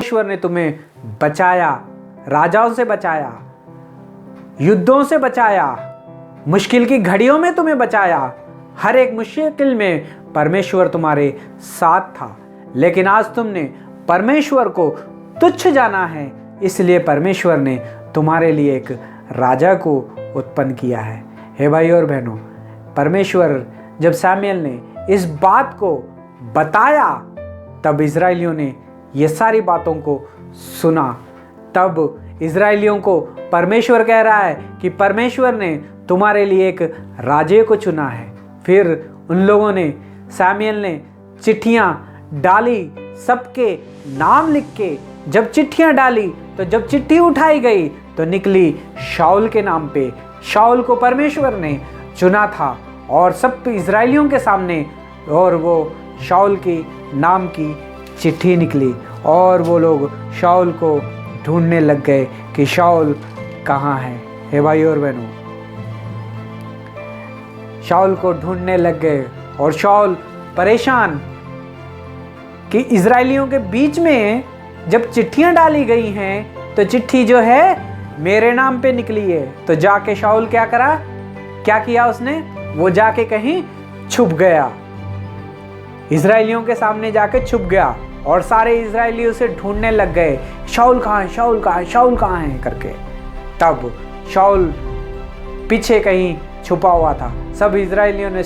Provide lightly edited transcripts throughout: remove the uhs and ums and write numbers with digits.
परमेश्वर ने तुम्हें बचाया, राजाओं से बचाया, युद्धों से बचाया, मुश्किल की घड़ियों में तुम्हें बचाया। हर एक मुश्किल में परमेश्वर तुम्हारे साथ था। लेकिन आज तुमने परमेश्वर को तुच्छ जाना है, इसलिए परमेश्वर ने तुम्हारे लिए एक राजा को उत्पन्न किया है। हे भाई और बहनों, परमेश्वर जब शमूएल ने इस बात को बताया, तब इजरायलियों ने ये सारी बातों को सुना। तब इजरायलियों को परमेश्वर कह रहा है कि परमेश्वर ने तुम्हारे लिए एक राजे को चुना है। फिर उन लोगों ने, शमूएल ने चिट्ठियाँ डाली, सबके नाम लिख के जब चिट्ठियाँ डाली, तो जब चिट्ठी उठाई गई तो निकली शाऊल के नाम पे। शाऊल को परमेश्वर ने चुना था और सब इजरायलियों के सामने, और वो शाऊल की नाम की चिट्ठी निकली और वो लोग शाऊल को ढूंढने लग गए कि शाऊल कहाँ है। हे भाई और बहनों, शाऊल को ढूंढने लग गए और शाऊल परेशान कि इजरायलियों के बीच में जब चिट्ठियां डाली गई हैं तो चिट्ठी जो है मेरे नाम पे निकली है। तो जाके शाऊल क्या करा, क्या किया उसने, वो जाके कहीं छुप गया, इजरायलियों के सामने जाके छुप गया और सारे इजरायली उसे ढूंढने लग गए, शाऊल कहाँ है, शाऊल कहाँ है, शाऊल कहाँ है करके। तब शाऊल पीछे कहीं छुपा हुआ था। सब इजरायलियों ने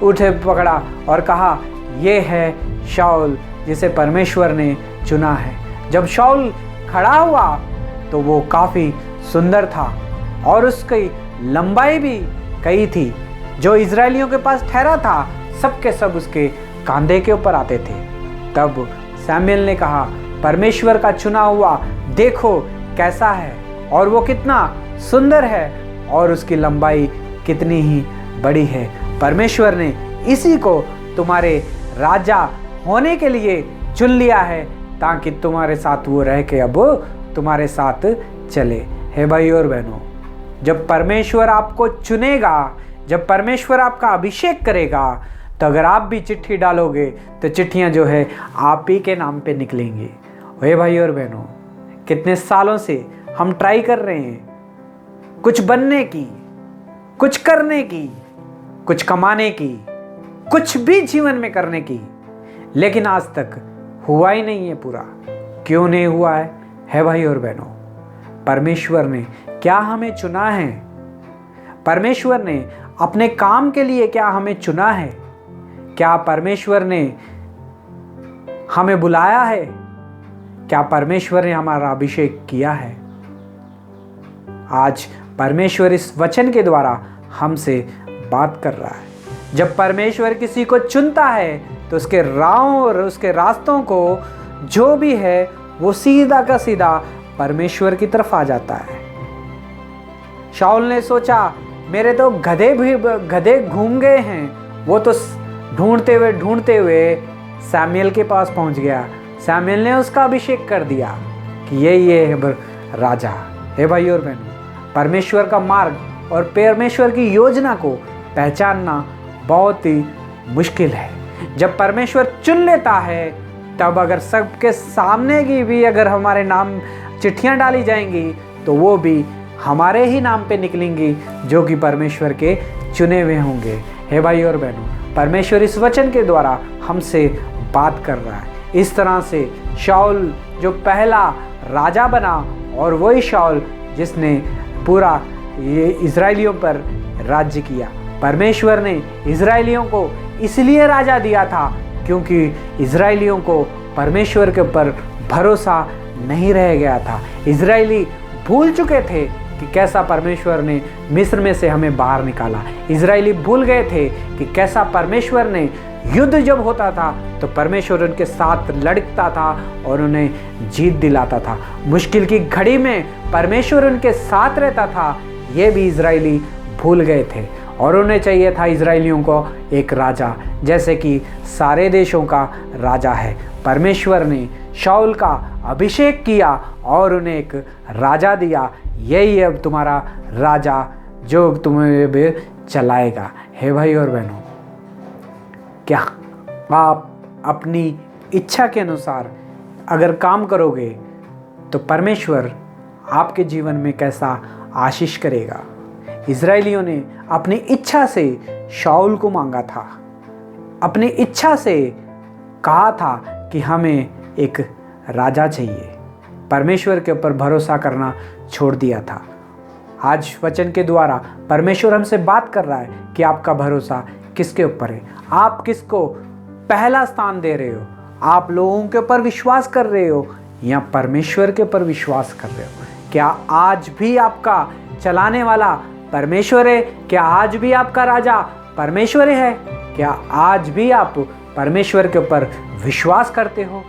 उठे पकड़ा और कहा, ये है शाऊल जिसे परमेश्वर ने चुना है। जब शाऊल खड़ा हुआ तो वो काफ़ी सुंदर था और उसकी लंबाई भी कई थी। जो इजरायलियों के पास ठहरा था, सबके सब उसके कंधे के ऊपर आते थे। तब शमूएल ने कहा, परमेश्वर का चुना हुआ देखो कैसा है, और वो कितना सुंदर है और उसकी लंबाई कितनी ही बड़ी है। परमेश्वर ने इसी को तुम्हारे राजा होने के लिए चुन लिया है, ताकि तुम्हारे साथ वो रह के अब तुम्हारे साथ चले। हे भाई और बहनों, जब परमेश्वर आपको चुनेगा, जब परमेश्वर आपका अभिषेक करेगा, तो अगर आप भी चिट्ठी डालोगे तो चिट्ठियां जो है आप ही के नाम पे निकलेंगी। हे भाई और बहनों, कितने सालों से हम ट्राई कर रहे हैं कुछ बनने की, कुछ करने की, कुछ कमाने की, कुछ भी जीवन में करने की, लेकिन आज तक हुआ ही नहीं है पूरा। क्यों नहीं हुआ है? है भाई और बहनों, परमेश्वर ने क्या हमें चुना है? परमेश्वर ने अपने काम के लिए क्या हमें चुना है? क्या परमेश्वर ने हमें बुलाया है? क्या परमेश्वर ने हमारा अभिषेक किया है? आज परमेश्वर इस वचन के द्वारा हमसे बात कर रहा है। जब परमेश्वर किसी को चुनता है तो उसके राहों और उसके रास्तों को जो भी है वो सीधा का सीधा परमेश्वर की तरफ आ जाता है। शाऊल ने सोचा, मेरे तो गधे घूम गए हैं। वो तो ढूंढते हुए शमूएल के पास पहुंच गया। शमूएल ने उसका अभिषेक कर दिया कि ये है राजा। हे भाई और बहनों, परमेश्वर का मार्ग और परमेश्वर की योजना को पहचानना बहुत ही मुश्किल है। जब परमेश्वर चुन लेता है, तब अगर सबके सामने की भी अगर हमारे नाम चिट्ठियां डाली जाएंगी तो वो भी हमारे ही नाम पे निकलेंगी, जो कि परमेश्वर के चुने हुए होंगे। हे भाई और बहनों, परमेश्वर इस वचन के द्वारा हमसे बात कर रहा है। इस तरह से शाऊल जो पहला राजा बना, और वही शाऊल जिसने पूरा ये इजरायलियों पर राज्य किया। परमेश्वर ने इजरायलियों को इसलिए राजा दिया था क्योंकि इजरायलियों को परमेश्वर के ऊपर भरोसा नहीं रह गया था। इजरायली भूल चुके थे कि कैसा परमेश्वर ने मिस्र में से हमें बाहर निकाला। इजरायली भूल गए थे कि कैसा परमेश्वर ने युद्ध जब होता था तो परमेश्वर उनके साथ लड़ता था और उन्हें जीत दिलाता था। मुश्किल की घड़ी में परमेश्वर उनके साथ रहता था, ये भी इजरायली भूल गए थे। और उन्हें चाहिए था इजरायलियों को एक राजा, जैसे कि सारे देशों का राजा है। परमेश्वर ने शाऊल का अभिषेक किया और उन्हें एक राजा दिया। यही अब तुम्हारा राजा जो तुम्हें भी चलाएगा। हे भाई और बहनों, क्या आप अपनी इच्छा के अनुसार अगर काम करोगे तो परमेश्वर आपके जीवन में कैसा आशीष करेगा। इज़राइलियों ने अपनी इच्छा से शाऊल को मांगा था, अपनी इच्छा से कहा था कि हमें एक राजा चाहिए, परमेश्वर के ऊपर भरोसा करना छोड़ दिया था। आज वचन के द्वारा परमेश्वर हमसे बात कर रहा है कि आपका भरोसा किसके ऊपर है, आप किसको पहला स्थान दे रहे हो, आप लोगों के ऊपर विश्वास कर रहे हो या परमेश्वर के ऊपर विश्वास कर रहे हो। क्या आज भी आपका चलाने वाला परमेश्वर है? क्या आज भी आपका राजा परमेश्वर है? क्या आज भी आप परमेश्वर के ऊपर विश्वास करते हो?